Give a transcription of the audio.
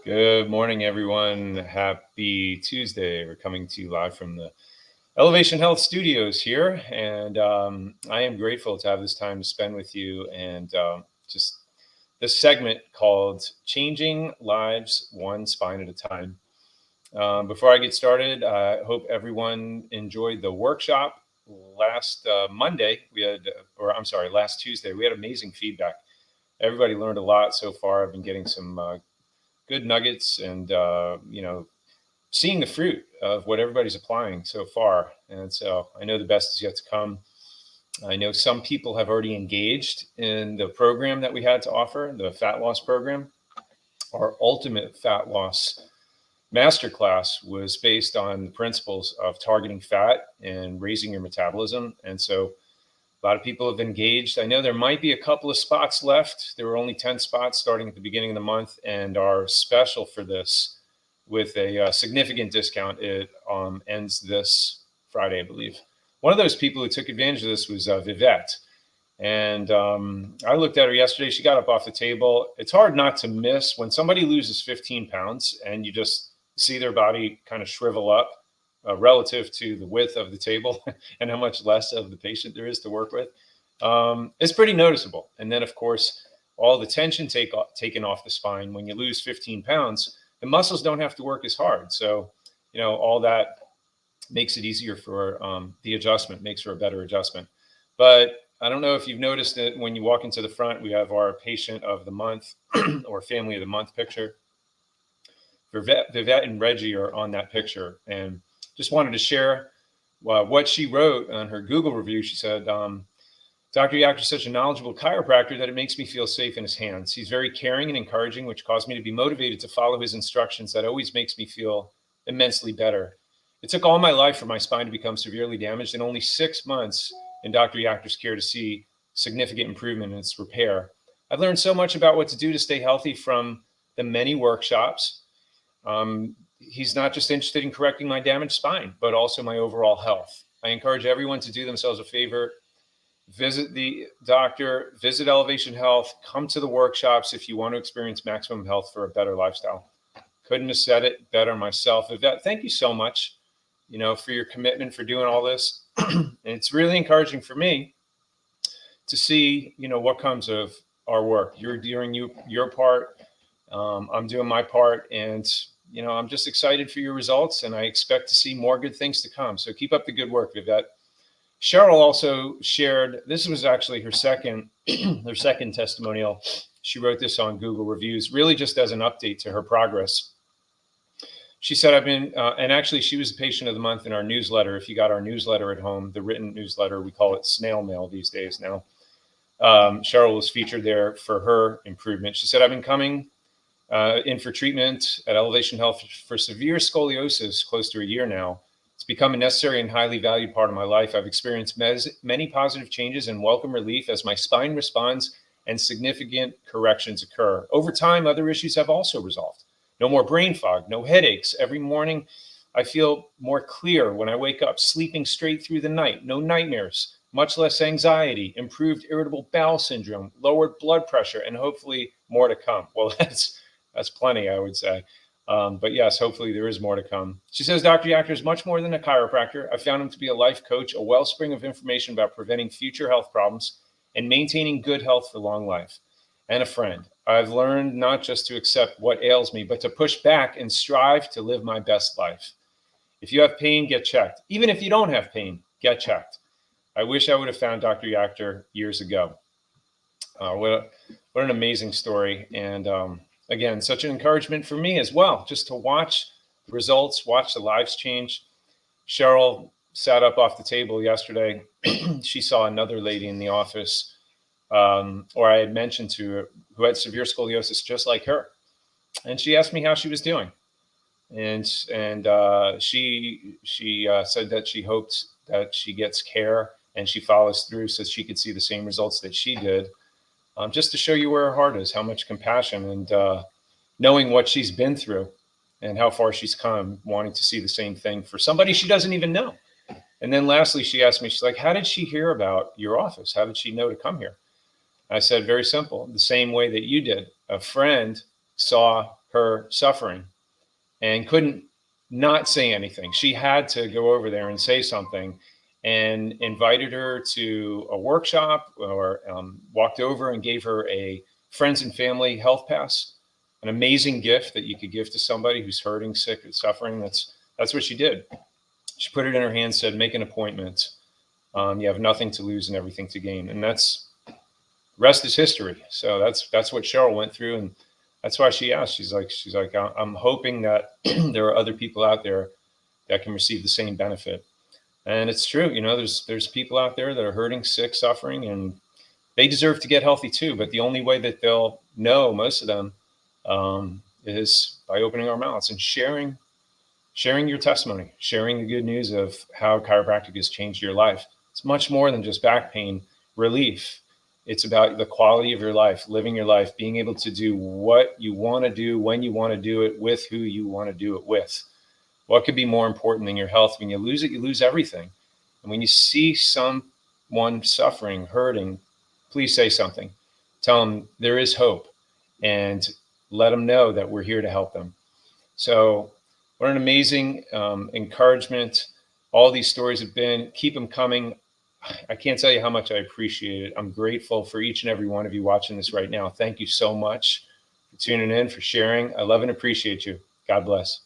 Good morning, everyone. Happy Tuesday. We're coming to you live from the Elevation Health Studios here, and I am grateful to have this time to spend with you and just this segment called Changing Lives One Spine at a Time. Before I get started, I hope everyone enjoyed the workshop last Monday. Last Tuesday. We had amazing feedback. Everybody learned a lot so far. I've been getting some good nuggets and seeing the fruit of what everybody's applying so far. And so I know the best is yet to come. I know some people have already engaged in the program that we had to offer, the fat loss program. Our ultimate fat loss masterclass was based on the principles of targeting fat and raising your metabolism. And so a lot of people have engaged. I know there might be a couple of spots left. There were only 10 spots starting at the beginning of the month, and our special for this with a significant discount, it ends this Friday, I believe. One of those people who took advantage of this was Vivette. And I looked at her yesterday. She got up off the table. It's hard not to miss when somebody loses 15 pounds and you just see their body kind of shrivel up relative to the width of the table and how much less of the patient there is to work with. It's pretty noticeable. And then, of course, all the tension taken off the spine. When you lose 15 pounds, the muscles don't have to work as hard. So, all that makes it easier for the adjustment, makes for a better adjustment. But I don't know if you've noticed that when you walk into the front, we have our patient of the month or family of the month picture. Vivette and Reggie are on that picture. And just wanted to share what she wrote on her Google review. She said, Dr. Yachter is such a knowledgeable chiropractor that it makes me feel safe in his hands. He's very caring and encouraging, which caused me to be motivated to follow his instructions. That always makes me feel immensely better. It took all my life for my spine to become severely damaged, and only 6 months in Dr. Yachter's care to see significant improvement in its repair. I've learned so much about what to do to stay healthy from the many workshops. He's not just interested in correcting my damaged spine, but also my overall health. I encourage everyone to do themselves a favor. Visit the doctor, visit Elevation Health, come to the workshops if you want to experience maximum health for a better lifestyle. Couldn't have said it better myself. Yvette, thank you so much, for your commitment, for doing all this. And it's really encouraging for me to see, what comes of our work. You're doing your part. I'm doing my part. And, I'm just excited for your results, and I expect to see more good things to come. So keep up the good work, Yvette. Cheryl also shared, this was actually her second testimonial. She wrote this on Google Reviews, really just as an update to her progress. She said, I've been, and actually she was a patient of the month in our newsletter. If you got our newsletter at home, the written newsletter, we call it snail mail these days now. Cheryl was featured there for her improvement. She said, I've been coming in for treatment at Elevation Health for severe scoliosis close to a year now. It's become a necessary and highly valued part of my life. I've experienced many positive changes and welcome relief as my spine responds and significant corrections occur. Over time, other issues have also resolved. No more brain fog, no headaches. Every morning, I feel more clear when I wake up, sleeping straight through the night, no nightmares, much less anxiety, improved irritable bowel syndrome, lowered blood pressure, and hopefully more to come. Well, that's plenty, I would say. But yes, hopefully there is more to come. She says, Dr. Yachter is much more than a chiropractor. I found him to be a life coach, a wellspring of information about preventing future health problems and maintaining good health for long life, and a friend. I've learned not just to accept what ails me, but to push back and strive to live my best life. If you have pain, get checked. Even if you don't have pain, get checked. I wish I would have found Dr. Yachter years ago. What an amazing story. And again, such an encouragement for me as well, just to watch the results, watch the lives change. Cheryl sat up off the table yesterday. She saw another lady in the office, or I had mentioned to her, who had severe scoliosis just like her. And she asked me how she was doing. And she said that she hoped that she gets care and she follows through so she could see the same results that she did. Just to show you where her heart is, how much compassion, and knowing what she's been through and how far she's come, wanting to see the same thing for somebody she doesn't even know. And then lastly, she asked me, she's like, how did she hear about your office? How did she know to come here? I said, very simple, the same way that you did. A friend saw her suffering and couldn't not say anything. She had to go over there and say something, and invited her to a workshop, or walked over and gave her a friends and family health pass, an amazing gift that you could give to somebody who's hurting, sick, and suffering. That's what she did. She put it in her hand, said, make an appointment. You have nothing to lose and everything to gain. And that's, rest is history. So that's what Cheryl went through. And that's why she asked, she's like, I'm hoping that there are other people out there that can receive the same benefit. And it's true, there's people out there that are hurting, sick, suffering, and they deserve to get healthy too. But the only way that they'll know, most of them, is by opening our mouths and sharing your testimony, sharing the good news of how chiropractic has changed your life. It's much more than just back pain relief. It's about the quality of your life, living your life, being able to do what you want to do, when you want to do it, with who you want to do it with. What could be more important than your health? When you lose it, you lose everything. And when you see someone suffering, hurting, please say something. Tell them there is hope, and let them know that we're here to help them. So what an amazing encouragement all these stories have been. Keep them coming. I can't tell you how much I appreciate it. I'm grateful for each and every one of you watching this right now. Thank you so much for tuning in, for sharing. I love and appreciate you. God bless.